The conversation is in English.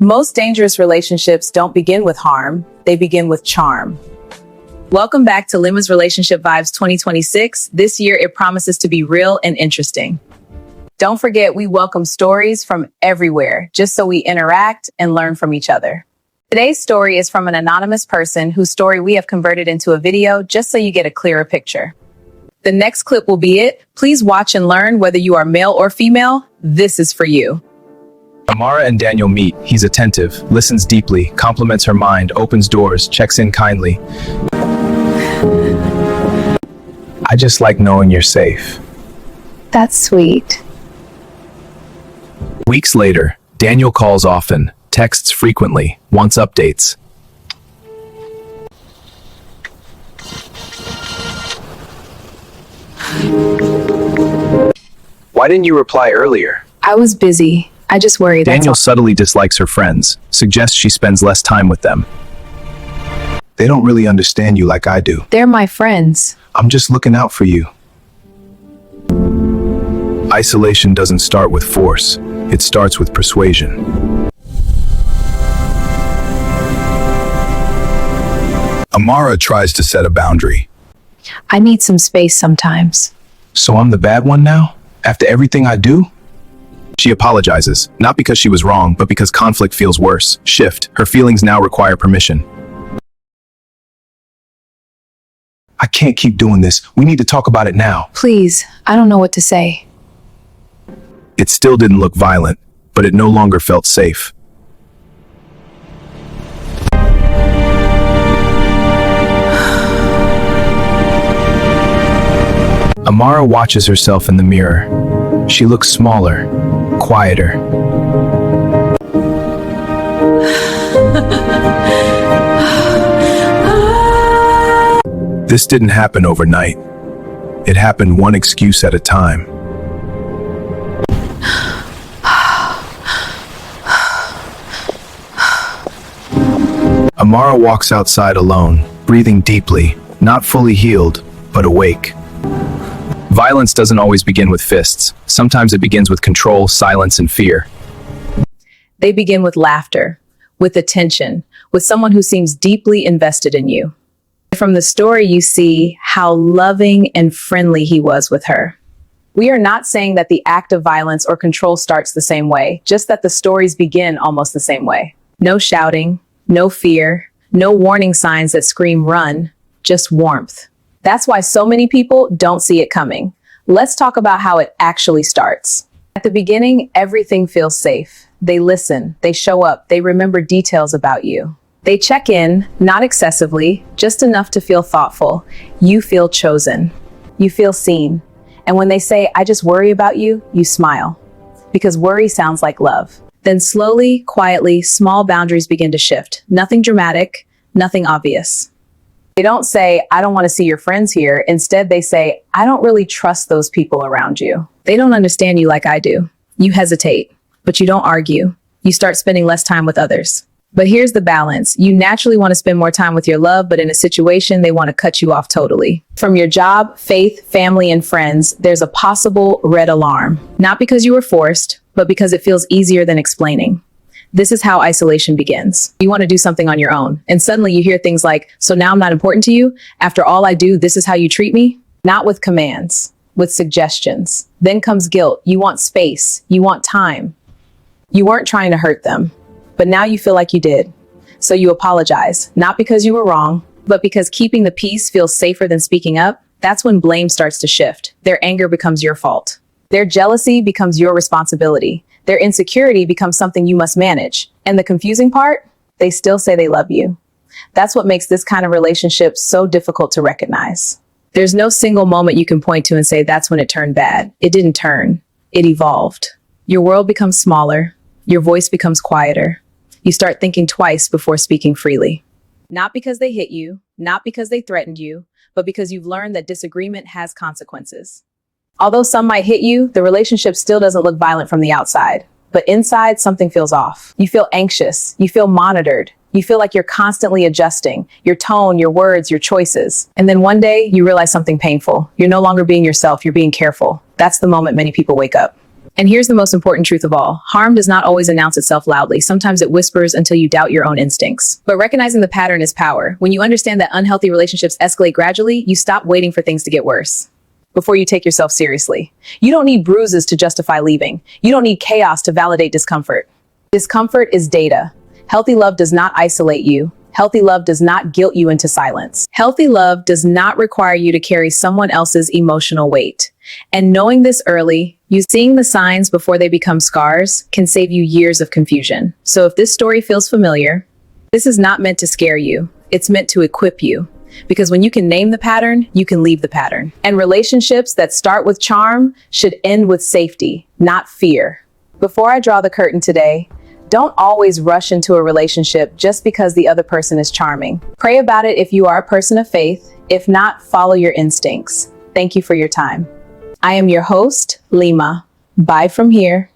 Most dangerous relationships don't begin with harm, they begin with charm. Welcome back to Lima's Relationship Vibes 2026. This year, it promises to be real and interesting. Don't forget, we welcome stories from everywhere, just so we interact and learn from each other. Today's story is from an anonymous person whose story we have converted into a video just so you get a clearer picture. The next clip will be it. Please watch and learn. Whether you are male or female, this is for you. Amara and Daniel meet. He's attentive, listens deeply, compliments her mind, opens doors, checks in kindly. I just like knowing you're safe. That's sweet. Weeks later, Daniel calls often, texts frequently, wants updates. Why didn't you reply earlier? I was busy. I just worried. Daniel subtly dislikes her friends, suggests she spends less time with them. They don't really understand you like I do. They're my friends. I'm just looking out for you. Isolation doesn't start with force. It starts with persuasion. Amara tries to set a boundary. I need some space sometimes. So I'm the bad one now? After everything I do? She apologizes, not because she was wrong, but because conflict feels worse. Shift. Her feelings now require permission. I can't keep doing this. We need to talk about it now. Please, I don't know what to say. It still didn't look violent, but it no longer felt safe. Amara watches herself in the mirror. She looks smaller, quieter. This didn't happen overnight. It happened one excuse at a time. Amara walks outside alone, breathing deeply, not fully healed, but awake. Violence doesn't always begin with fists. Sometimes it begins with control, silence, and fear. They begin with laughter, with attention, with someone who seems deeply invested in you. From the story, you see how loving and friendly he was with her. We are not saying that the act of violence or control starts the same way, just that the stories begin almost the same way. No shouting, no fear, no warning signs that scream run, just warmth. That's why so many people don't see it coming. Let's talk about how it actually starts. At the beginning, everything feels safe. They listen, they show up, they remember details about you. They check in, not excessively, just enough to feel thoughtful. You feel chosen. You feel seen. And when they say, I just worry about you, you smile. Because worry sounds like love. Then slowly, quietly, small boundaries begin to shift. Nothing dramatic, nothing obvious. They don't say, I don't want to see your friends here. Instead, they say, I don't really trust those people around you. They don't understand you like I do. You hesitate, but you don't argue. You start spending less time with others. But here's the balance. You naturally want to spend more time with your love, but in a situation, they want to cut you off totally. From your job, faith, family, and friends, there's a possible red alarm. Not because you were forced, but because it feels easier than explaining. This is how isolation begins. You want to do something on your own, and suddenly you hear things like, so now I'm not important to you? After all I do, this is how you treat me? Not with commands, with suggestions. Then comes guilt. You want space. You want time. You weren't trying to hurt them, but now you feel like you did. So you apologize, not because you were wrong, but because keeping the peace feels safer than speaking up. That's when blame starts to shift. Their anger becomes your fault. Their jealousy becomes your responsibility. Their insecurity becomes something you must manage. And the confusing part, they still say they love you. That's what makes this kind of relationship so difficult to recognize. There's no single moment you can point to and say that's when it turned bad. It didn't turn. It evolved. Your world becomes smaller. Your voice becomes quieter. You start thinking twice before speaking freely. Not because they hit you, not because they threatened you, but because you've learned that disagreement has consequences. Although some might hit you, the relationship still doesn't look violent from the outside. But inside, something feels off. You feel anxious. You feel monitored. You feel like you're constantly adjusting your tone, your words, your choices. And then one day, you realize something painful. You're no longer being yourself. You're being careful. That's the moment many people wake up. And here's the most important truth of all. Harm does not always announce itself loudly. Sometimes it whispers until you doubt your own instincts. But recognizing the pattern is power. When you understand that unhealthy relationships escalate gradually, you stop waiting for things to get worse before you take yourself seriously. You don't need bruises to justify leaving. You don't need chaos to validate discomfort. Discomfort is data. Healthy love does not isolate you. Healthy love does not guilt you into silence. Healthy love does not require you to carry someone else's emotional weight. And knowing this early, you seeing the signs before they become scars, can save you years of confusion. So if this story feels familiar, this is not meant to scare you. It's meant to equip you. Because when you can name the pattern, you can leave the pattern. And relationships that start with charm should end with safety, not fear. Before I draw the curtain today, don't always rush into a relationship just because the other person is charming. Pray about it if you are a person of faith. If not, follow your instincts. Thank you for your time. I am your host, Lima. Bye from here.